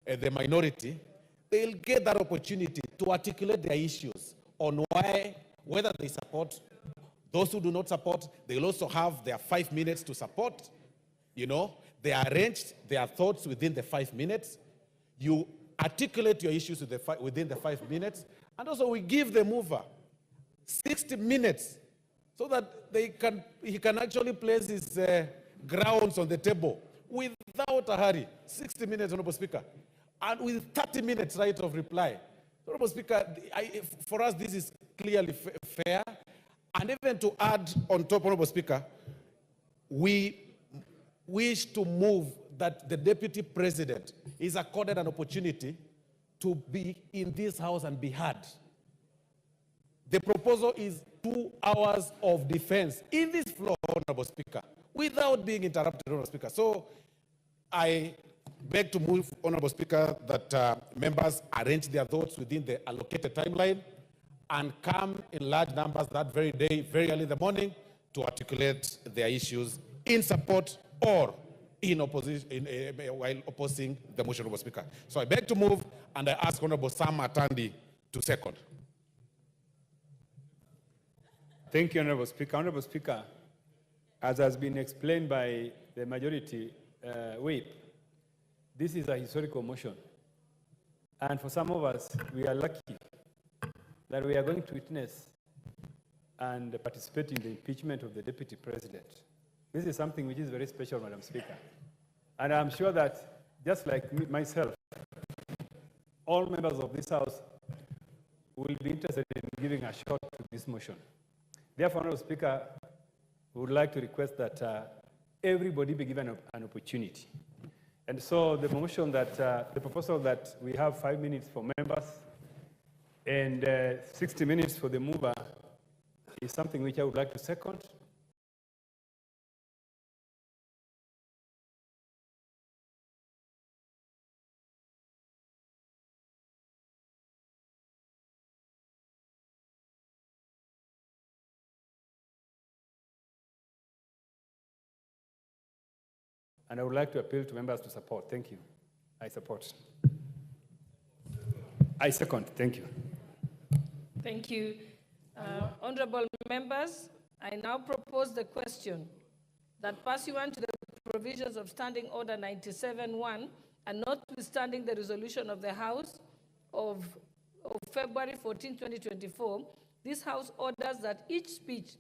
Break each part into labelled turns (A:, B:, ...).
A: the minority, they'll get that opportunity to articulate their issues on why, whether they support. Those who do not support, they'll also have their 5 minutes to support. You know, they arranged their thoughts within the 5 minutes. You articulate your issues within the 5 minutes. And also we give the mover 60 minutes so that he can actually place his grounds on the table without a hurry. 60 minutes, Honorable Speaker. And with 30 minutes right of reply. Honorable Speaker, for us this is clearly fair. And even to add on top, Honorable Speaker, we wish to move that the Deputy President is accorded an opportunity to be in this House and be heard. The proposal is 2 hours of defense in this floor, Honorable Speaker, without being interrupted, Honorable Speaker. So I beg to move, Honorable Speaker, that members arrange their votes within the allocated timeline and come in large numbers that very day, very early in the morning, to articulate their issues in support or in opposition, while opposing the motion, Honorable Speaker. So I beg to move, and I ask Honorable Sam Atandi to second.
B: Thank you, Honorable Speaker. Honorable Speaker, as has been explained by the majority whip, this is a historical motion. And for some of us, we are lucky that we are going to witness and participate in the impeachment of the Deputy President. This is something which is very special, Madam Speaker. And I'm sure that, just like myself, all members of this House will be interested in giving a shot to this motion. Therefore, Honorable Speaker, we would like to request that everybody be given an opportunity. And so the motion that, the proposal that we have 5 minutes for members and 60 minutes for the mover is something which I would like to second. And I would like to appeal to members to support. Thank you. I support. I second. Thank you.
C: Thank you. Honorable members, I now propose the question that pursuant to the provisions of Standing Order 97-1 and notwithstanding the resolution of the House of February 14, 2024, this House orders that each speech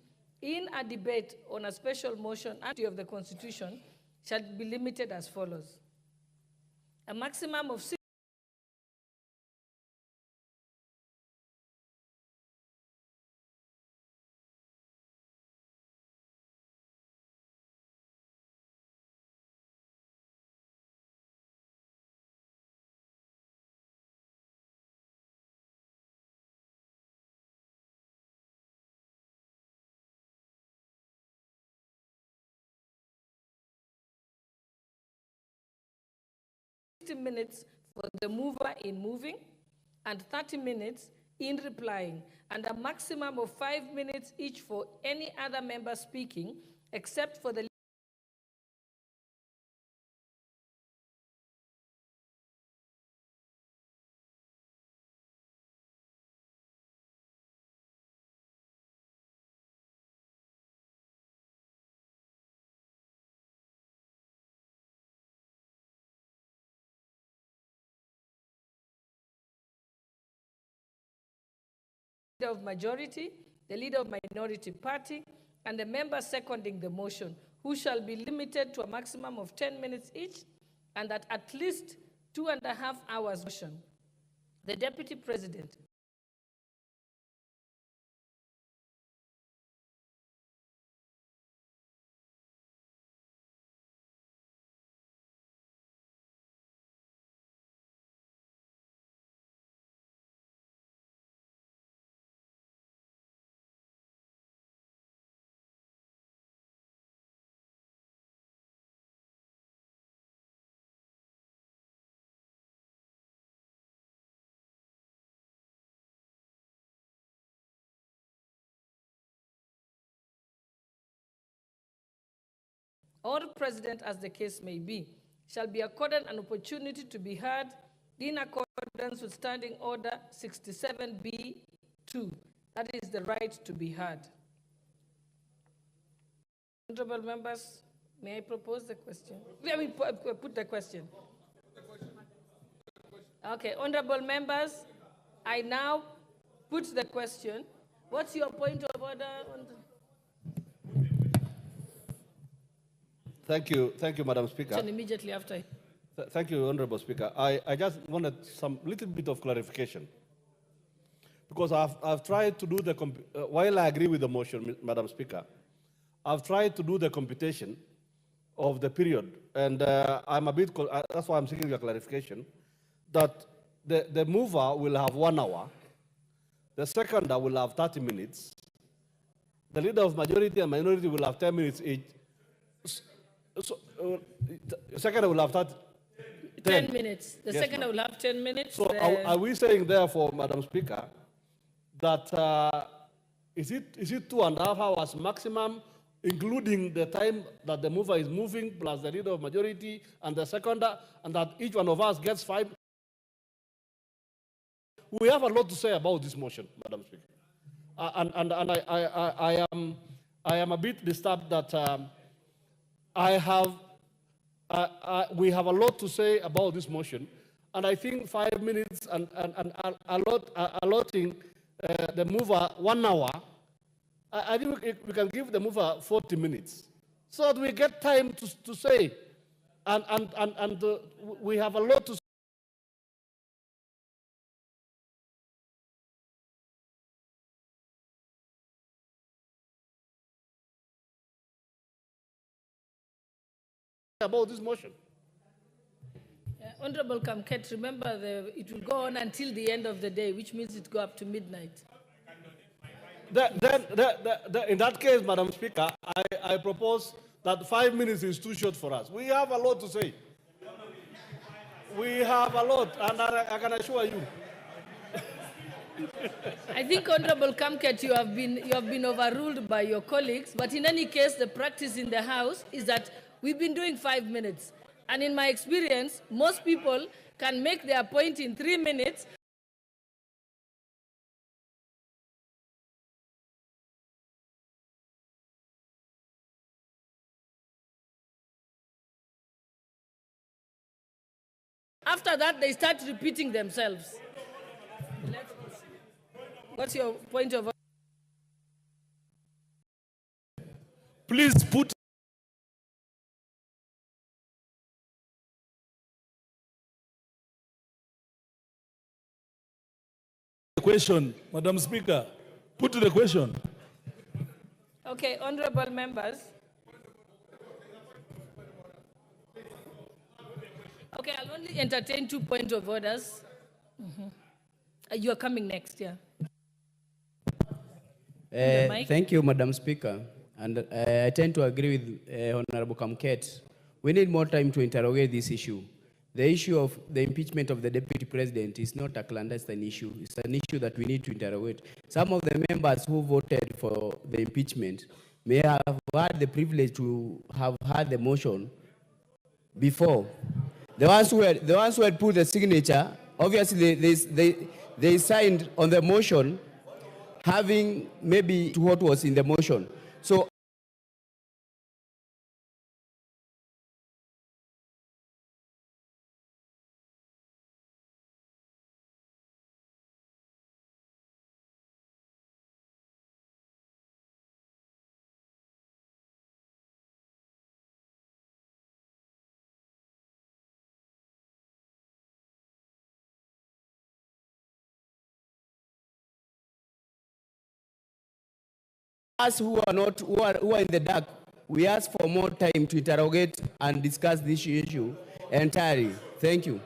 C: in a debate on a special motion of the Constitution shall be limited as follows. A maximum of 6 minutes for the mover in moving and 30 minutes in replying, and a maximum of 5 minutes each for any other member speaking, except for the leader of majority, the leader of minority party, and the member seconding the motion, who shall be limited to a maximum of 10 minutes each, and at least 2.5 hours motion. The Deputy President or President, as the case may be, shall be accorded an opportunity to be heard in accordance with Standing Order 67B2. That is the right to be heard. Honorable members, may I propose the question? Let me put the question. Okay, honorable members, I now put the question. What's your point of order?
D: Thank you, Madam Speaker.
C: Immediately after.
D: Thank you, Honorable Speaker. I just wanted some little bit of clarification. Because I've tried to do the, while I agree with the motion, Madam Speaker, I've tried to do the computation of the period. And I'm a bit, that's why I'm seeking your clarification, that the mover will have 1 hour, the seconder will have 30 minutes, the leader of majority and minority will have 10 minutes each. So, seconder will have
C: 10 minutes. The
D: yes,
C: seconder will have 10 minutes.
D: So are we saying therefore, Madam Speaker, that is it 2.5 hours maximum, including the time that the mover is moving, plus the leader of majority and the seconder, and that each one of us gets 5? We have a lot to say about this motion, Madam Speaker. I am a bit disturbed that we have a lot to say about this motion, and I think 5 minutes and allotting the mover 1 hour, I think we can give the mover 40 minutes, so that we get time to say, and we have a lot to say about this motion.
C: Honorable Kamket, remember it will go on until the end of the day, which means it go up to midnight.
D: In that case, Madam Speaker, I propose that 5 minutes is too short for us. We have a lot to say. We have a lot, and I can assure you.
C: I think, Honorable Kamket, you have been overruled by your colleagues, but in any case, the practice in the House is that we've been doing 5 minutes. And in my experience, most people can make their point in 3 minutes. After that, they start repeating themselves. What's your point of order?
E: Please put the question, Madam Speaker. Put the question.
C: Okay, honorable members. Okay, I'll only entertain 2 points of orders. You are coming next, yeah.
F: Thank you, Madam Speaker. And I tend to agree with Honorable Kamket. We need more time to interrogate this issue. The issue of the impeachment of the Deputy President is not a clandestine issue. It's an issue that we need to interrogate. Some of the members who voted for the impeachment may have had the privilege to have had the motion before. The ones who had put the signature, obviously they signed on the motion having maybe what was in the motion. So us who are in the dark, we ask for more time to interrogate and discuss this issue entirely. Thank you.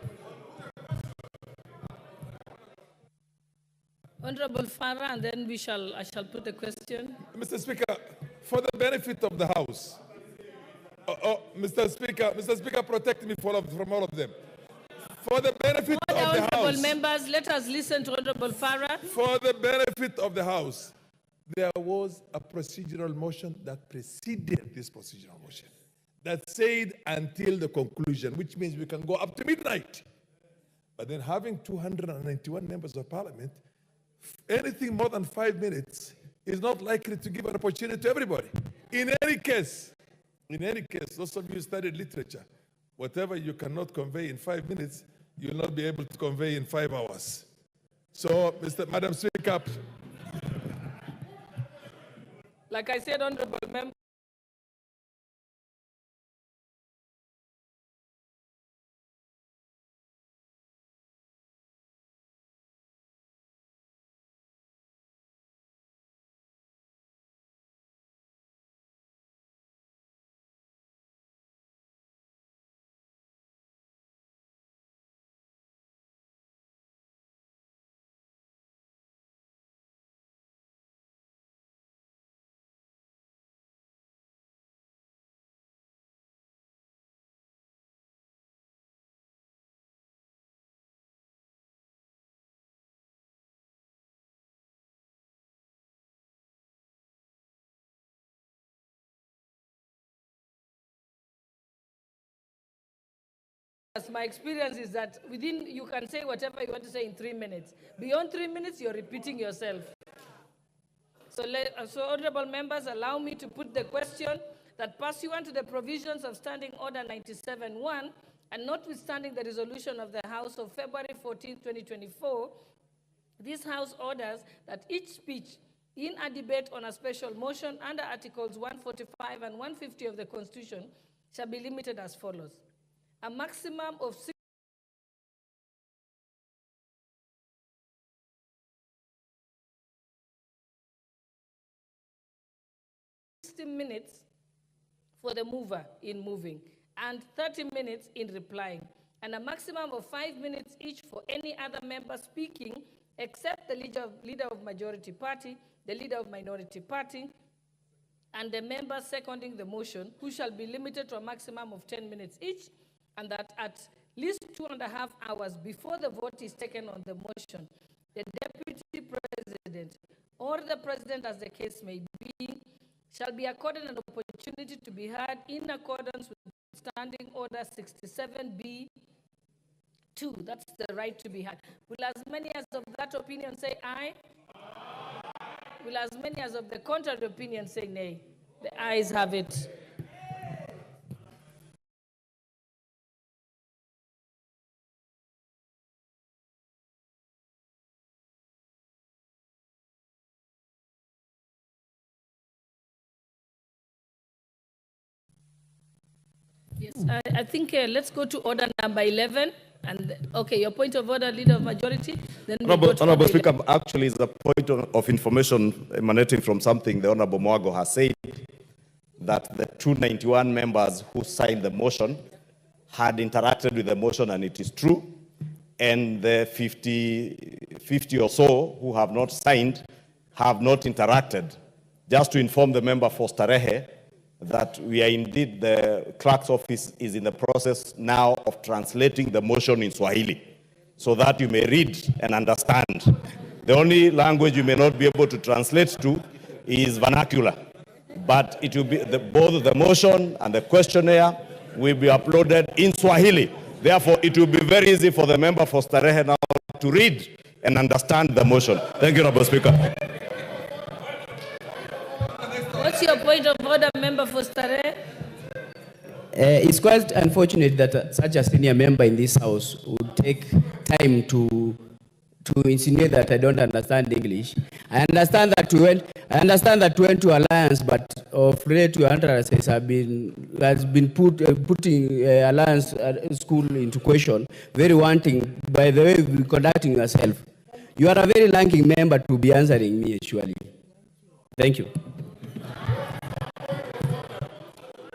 C: Honorable Farah, and then I shall put the question.
E: Mr. Speaker, for the benefit of the House, Mr. Speaker, protect me from all of them. For the benefit of the House.
C: Honorable members, let us listen to Honorable Farah.
E: For the benefit of the House, there was a procedural motion that preceded this procedural motion that said until the conclusion, which means we can go up to midnight. But then having 291 members of parliament, anything more than 5 minutes is not likely to give an opportunity to everybody. In any case, those of you who studied literature, whatever you cannot convey in 5 minutes, you'll not be able to convey in 5 hours. So, Madam Speaker.
C: Like I said, honorable member. My experience is that you can say whatever you want to say in 3 minutes. Beyond 3 minutes, you're repeating yourself. So honorable members, allow me to put the question that pursuant to the provisions of Standing Order 97-1, and notwithstanding the resolution of the House of February 14, 2024, this House orders that each speech in a debate on a special motion under Articles 145 and 150 of the Constitution shall be limited as follows. A maximum of 60 minutes for the mover in moving and 30 minutes in replying, and a maximum of 5 minutes each for any other member speaking except the leader of majority party, the leader of minority party, and the member seconding the motion, who shall be limited to a maximum of 10 minutes each, and that at least 2.5 hours before the vote is taken on the motion, the deputy president or the president, as the case may be, shall be accorded an opportunity to be heard in accordance with Standing Order 67B2. That's the right to be heard. Will as many as of that opinion say aye? Aye. Will as many as of the contrary opinion say nay? The ayes have it. Yes, I think let's go to order number 11. And okay, your point of order, Leader of Majority. Then
G: Honorable Speaker, actually, is a point of information emanating from something the Honorable Mwago has said, that the 291 members who signed the motion had interacted with the motion, and it is true. And the 50 or so who have not signed have not interacted. Just to inform the member for Starehe, that we are indeed, the clerk's office is in the process now of translating the motion in Swahili so that you may read and understand. The only language you may not be able to translate to is vernacular, but it will be both the motion and the questionnaire will be uploaded in Swahili. Therefore, it will be very easy for the member for Starehe now to read and understand the motion. Thank you, Honorable Speaker.
C: What's your point of order, member for Starehe?
F: It's quite unfortunate that such a senior member in this house would take time to insinuate that I don't understand English. I understand that we went to Alliance, but of late your utterances has been putting Alliance school into question, very wanting by the way you're conducting yourself. You are a very lacking member to be answering me, actually. Thank you.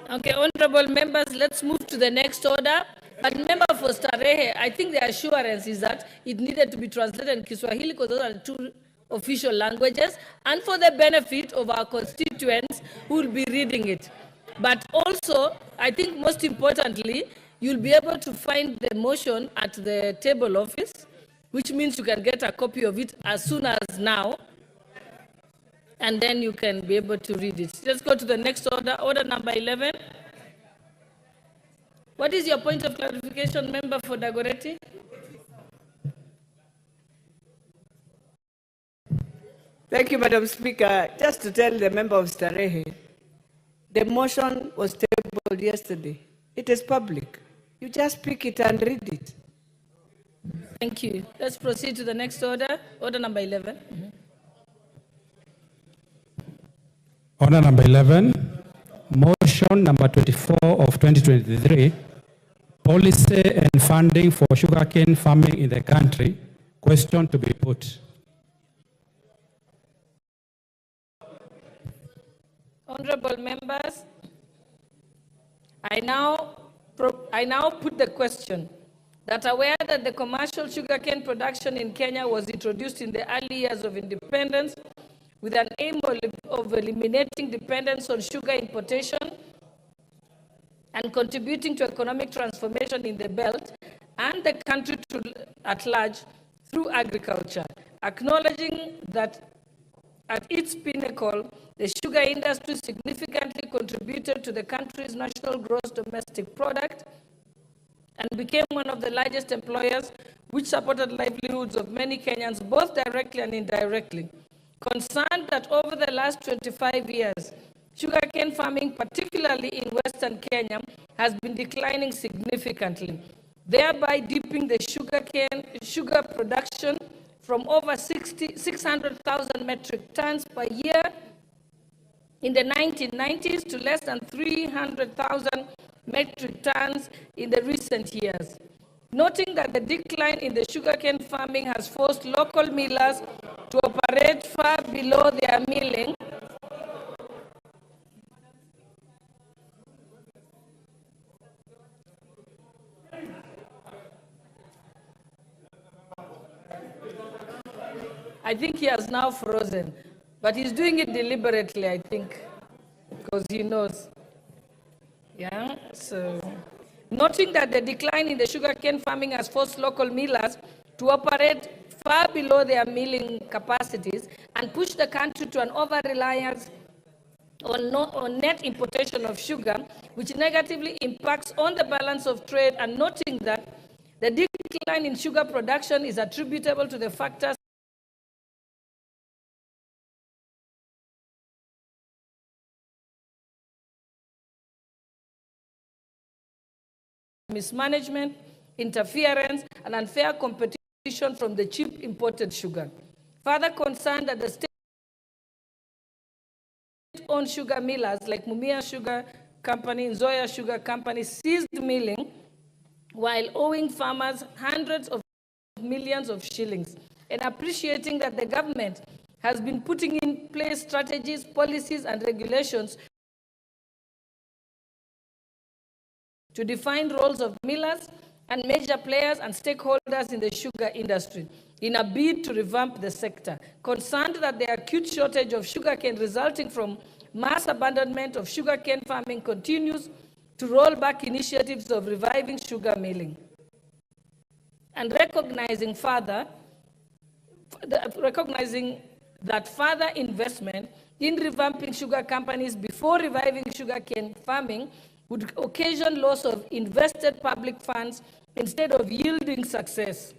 C: Okay, honorable members, let's move to the next order. But member for Starehe, I think the assurance is that it needed to be translated in Kiswahili because those are the two official languages, and for the benefit of our constituents who will be reading it. But also, I think most importantly, you'll be able to find the motion at the table office, which means you can get a copy of it as soon as now, and then you can be able to read it. Let's go to the next order, order number 11. What is your point of clarification, member for Dagoretti?
H: Thank you, Madam Speaker. Just to tell the member of Starehe, the motion was tabled yesterday. It is public. You just pick it and read it.
C: Thank you. Let's proceed to the next order, order number 11.
I: Order number 11, motion number 24 of 2023, policy and funding for sugarcane farming in the country. Question to be put.
C: Honorable members, I now put the question that aware that the commercial sugarcane production in Kenya was introduced in the early years of independence with an aim of eliminating dependence on sugar importation and contributing to economic transformation in the belt and the country at large through agriculture, acknowledging that at its pinnacle, the sugar industry significantly contributed to the country's national gross domestic product and became one of the largest employers, which supported livelihoods of many Kenyans, both directly and indirectly. Concerned that over the last 25 years, sugarcane farming, particularly in Western Kenya, has been declining significantly, thereby dipping the sugar production from over 600,000 metric tons per year in the 1990s to less than 300,000 metric tons in the recent years. Noting that the decline in the sugarcane farming has forced local millers to operate far below their milling, I think he has now frozen, but he's doing it deliberately, I think, because he knows. Yeah, so noting that the decline in the sugarcane farming has forced local millers to operate far below their milling capacities and push the country to an over-reliance on net importation of sugar, which negatively impacts on the balance of trade, and noting that the decline in sugar production is attributable to the factors mismanagement, interference, and unfair competition from the cheap imported sugar. Further concerned that the state-owned sugar millers like Mumia Sugar Company, Nzoia Sugar Company ceased milling while owing farmers hundreds of millions of shillings, and appreciating that the government has been putting in place strategies, policies, and regulations to define roles of millers and major players and stakeholders in the sugar industry in a bid to revamp the sector. Concerned that the acute shortage of sugarcane resulting from mass abandonment of sugarcane farming continues to roll back initiatives of reviving sugar milling. And recognizing that further investment in revamping sugar companies before reviving sugarcane farming would occasion loss of invested public funds instead of yielding success.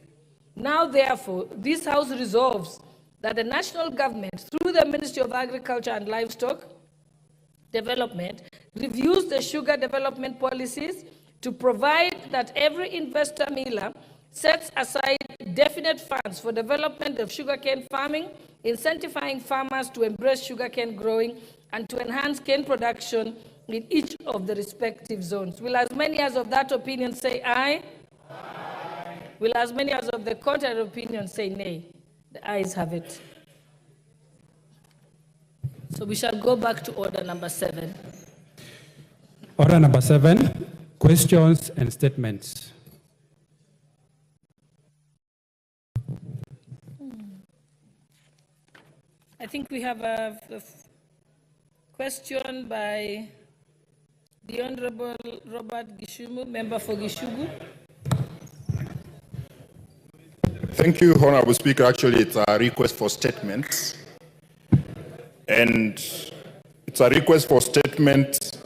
C: Now, therefore, this House resolves that the national government, through the Ministry of Agriculture and Livestock Development, reviews the sugar development policies to provide that every investor miller sets aside definite funds for development of sugarcane farming, incentivizing farmers to embrace sugarcane growing and to enhance cane production in each of the respective zones. Will as many as of that opinion say aye? Aye. Will as many as of the contrary opinion say nay? The ayes have it. So we shall go back to order number 7.
I: Order number 7, questions and statements.
C: I think we have a question by the Honorable Robert Gishumu, member for Gishugu.
J: Thank you, Honorable Speaker. Actually, it's a request for statements. And it's a request for statement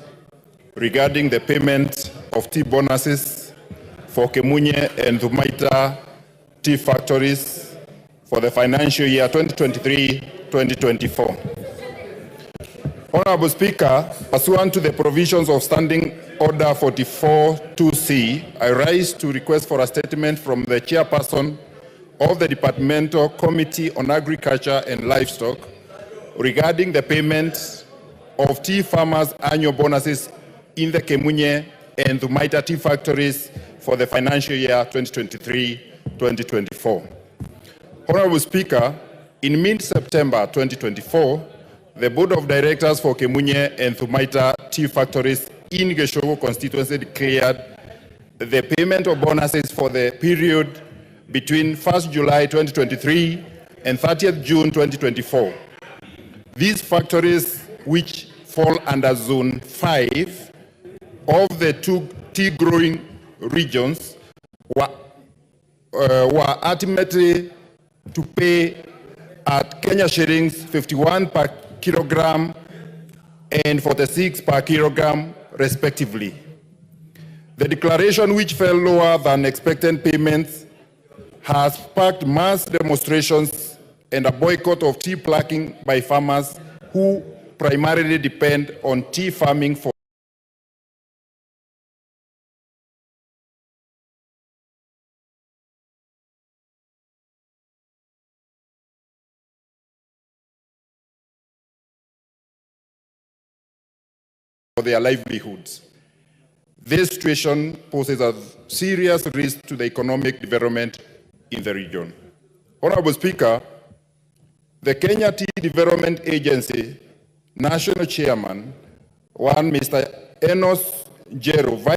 J: regarding the payment of tea bonuses for Kemunye and Thumaita tea factories for the financial year 2023 2024. Honorable Speaker, pursuant to the provisions of Standing Order 44-2C, I rise to request for a statement from the chairperson of the Departmental Committee on Agriculture and Livestock regarding the payment of tea farmers' annual bonuses in the Kemunye and Thumaita tea factories for the financial year 2023-2024. Honorable Speaker, in mid-September 2024, the Board of Directors for Kemunye and Thumaita tea factories in Gachagua constituency declared the payment of bonuses for the period between 1st July 2023 and 30th June 2024. These factories, which fall under Zone 5 of the two tea-growing regions, were ultimately to pay at Kenya shillings 51 per kilogram and 46 per kilogram, respectively. The declaration, which fell lower than expected payments, has sparked mass demonstrations and a boycott of tea plucking by farmers who primarily depend on tea farming for their livelihoods. This situation poses a serious risk to the economic development in the region. Honorable Speaker, the Kenya Tea Development Agency National Chairman, Mr. Enos Jero,